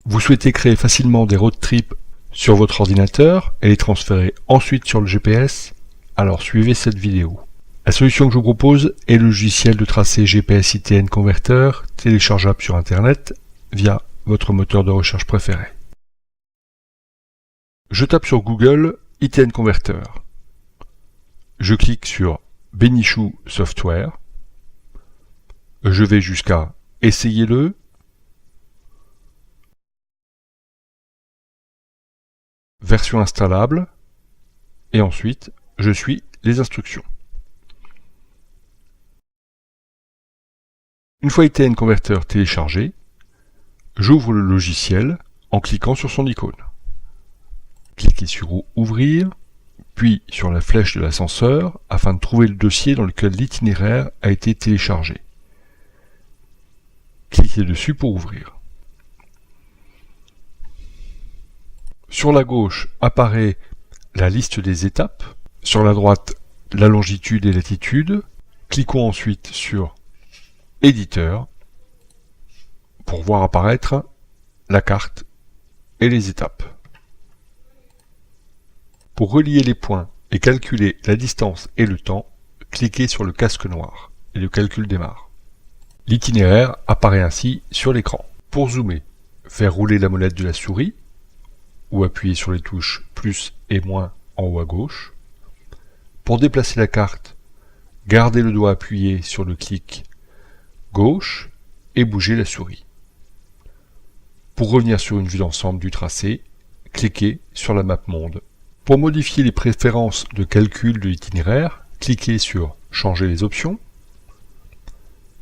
Vous souhaitez créer facilement des road trips sur votre ordinateur et les transférer ensuite sur le GPS? Alors suivez cette vidéo. La solution que je vous propose est le logiciel de tracé GPS ITN Converter téléchargeable sur Internet via votre moteur de recherche préféré. Je tape sur Google ITN Converter. Je clique sur Benichou Software. Je vais jusqu'à Essayez-le. Version installable. Et ensuite, je suis les instructions. Une fois ITN Converter téléchargé, j'ouvre le logiciel en cliquant sur son icône. Cliquez sur Ouvrir, puis sur la flèche de l'ascenseur afin de trouver le dossier dans lequel l'itinéraire a été téléchargé. Cliquez dessus pour ouvrir. Sur la gauche apparaît la liste des étapes, sur la droite la longitude et latitude. Cliquons ensuite sur Éditeur pour voir apparaître la carte et les étapes. Pour relier les points et calculer la distance et le temps, cliquez sur le casque noir et le calcul démarre. L'itinéraire apparaît ainsi sur l'écran. Pour zoomer, faire rouler la molette de la souris ou appuyer sur les touches plus et moins en haut à gauche. Pour déplacer la carte, gardez le doigt appuyé sur le clic gauche et bougez la souris. Pour revenir sur une vue d'ensemble du tracé, cliquez sur la map monde. Pour modifier les préférences de calcul de l'itinéraire, cliquez sur Changer les options,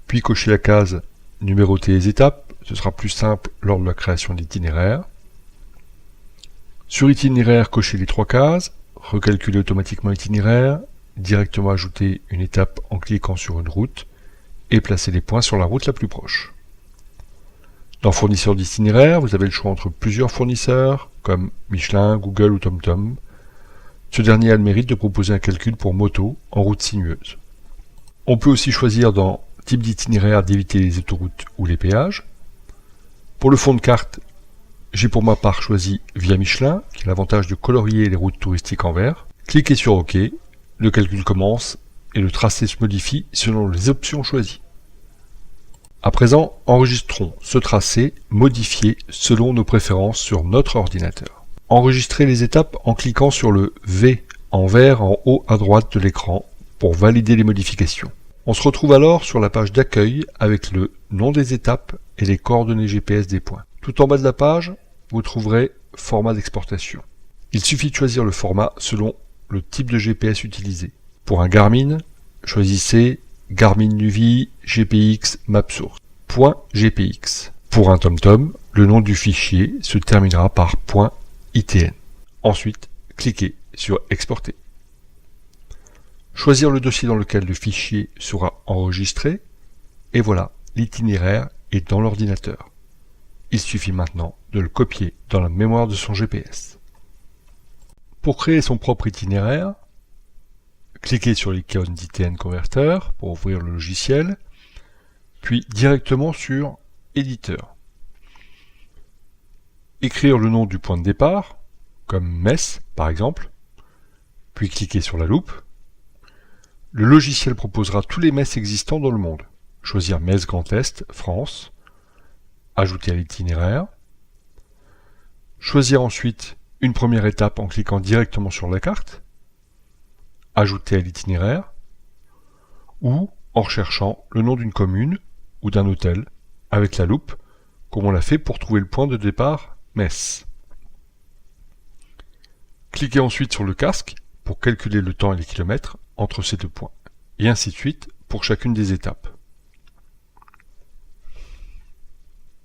puis cochez la case Numéroter les étapes, ce sera plus simple lors de la création d'itinéraire. Sur Itinéraire, cochez les 3 cases, recalculer automatiquement l'itinéraire, directement ajouter une étape en cliquant sur une route, et placer les points sur la route la plus proche. Dans Fournisseur d'itinéraire, vous avez le choix entre plusieurs fournisseurs, comme Michelin, Google ou TomTom. Ce dernier a le mérite de proposer un calcul pour moto en route sinueuse. On peut aussi choisir dans Type d'itinéraire d'éviter les autoroutes ou les péages. Pour le fond de carte, j'ai pour ma part choisi Via Michelin, qui a l'avantage de colorier les routes touristiques en vert. Cliquez sur OK, le calcul commence et le tracé se modifie selon les options choisies. À présent, enregistrons ce tracé modifié selon nos préférences sur notre ordinateur. Enregistrez les étapes en cliquant sur le V en vert en haut à droite de l'écran pour valider les modifications. On se retrouve alors sur la page d'accueil avec le nom des étapes et les coordonnées GPS des points. Tout en bas de la page, vous trouverez format d'exportation. Il suffit de choisir le format selon le type de GPS utilisé. Pour un Garmin, choisissez Garmin Nuvi GPX MapSource. .gpx. Pour un TomTom, le nom du fichier se terminera par .itn. Ensuite, cliquez sur Exporter. Choisir le dossier dans lequel le fichier sera enregistré, et voilà, l'itinéraire est dans l'ordinateur. Il suffit maintenant de le copier dans la mémoire de son GPS. Pour créer son propre itinéraire, cliquez sur l'icône d'ITN Converter pour ouvrir le logiciel, puis directement sur Éditeur. Écrire le nom du point de départ, comme Metz par exemple, puis cliquez sur la loupe. Le logiciel proposera tous les Metz existants dans le monde. Choisir Metz Grand Est, France, ajouter à l'itinéraire. Choisir ensuite une première étape en cliquant directement sur la carte, ajouter à l'itinéraire, ou en recherchant le nom d'une commune ou d'un hôtel avec la loupe, comme on l'a fait pour trouver le point de départ Metz. Cliquez ensuite sur le casque pour calculer le temps et les kilomètres entre ces deux points, et ainsi de suite pour chacune des étapes.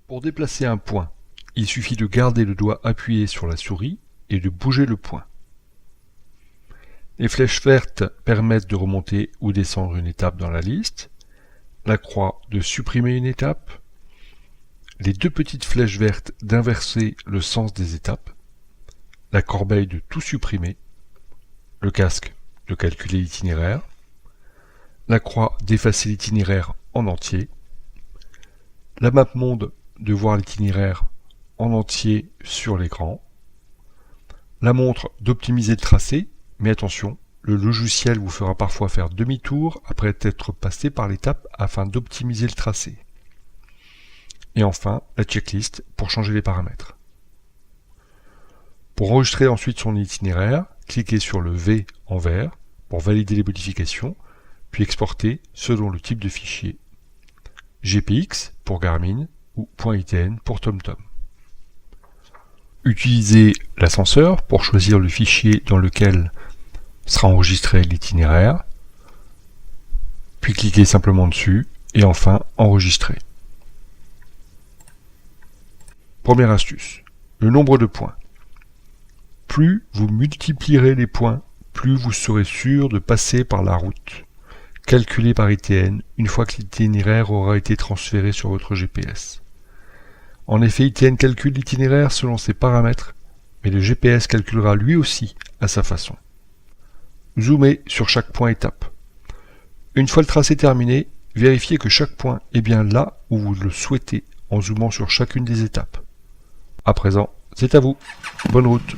Pour déplacer un point, il suffit de garder le doigt appuyé sur la souris et de bouger le point. Les flèches vertes permettent de remonter ou descendre une étape dans la liste, la croix de supprimer une étape, les deux petites flèches vertes d'inverser le sens des étapes, la corbeille de tout supprimer, le casque de calculer l'itinéraire, la croix d'effacer l'itinéraire en entier, la map monde de voir l'itinéraire en entier sur l'écran. La montre d'optimiser le tracé, mais attention, le logiciel vous fera parfois faire demi-tour après être passé par l'étape afin d'optimiser le tracé. Et enfin, la checklist pour changer les paramètres. Pour enregistrer ensuite son itinéraire, cliquez sur le V en vert pour valider les modifications, puis exporter selon le type de fichier. GPX pour Garmin ou .itn pour TomTom. Utilisez l'ascenseur pour choisir le fichier dans lequel sera enregistré l'itinéraire, puis cliquez simplement dessus et enfin enregistrer. Première astuce, le nombre de points. Plus vous multiplierez les points, plus vous serez sûr de passer par la route. Calculée par ITN une fois que l'itinéraire aura été transféré sur votre GPS. En effet, ITN calcule l'itinéraire selon ses paramètres, mais le GPS calculera lui aussi à sa façon. Zoomez sur chaque point étape. Une fois le tracé terminé, vérifiez que chaque point est bien là où vous le souhaitez en zoomant sur chacune des étapes. À présent, c'est à vous. Bonne route!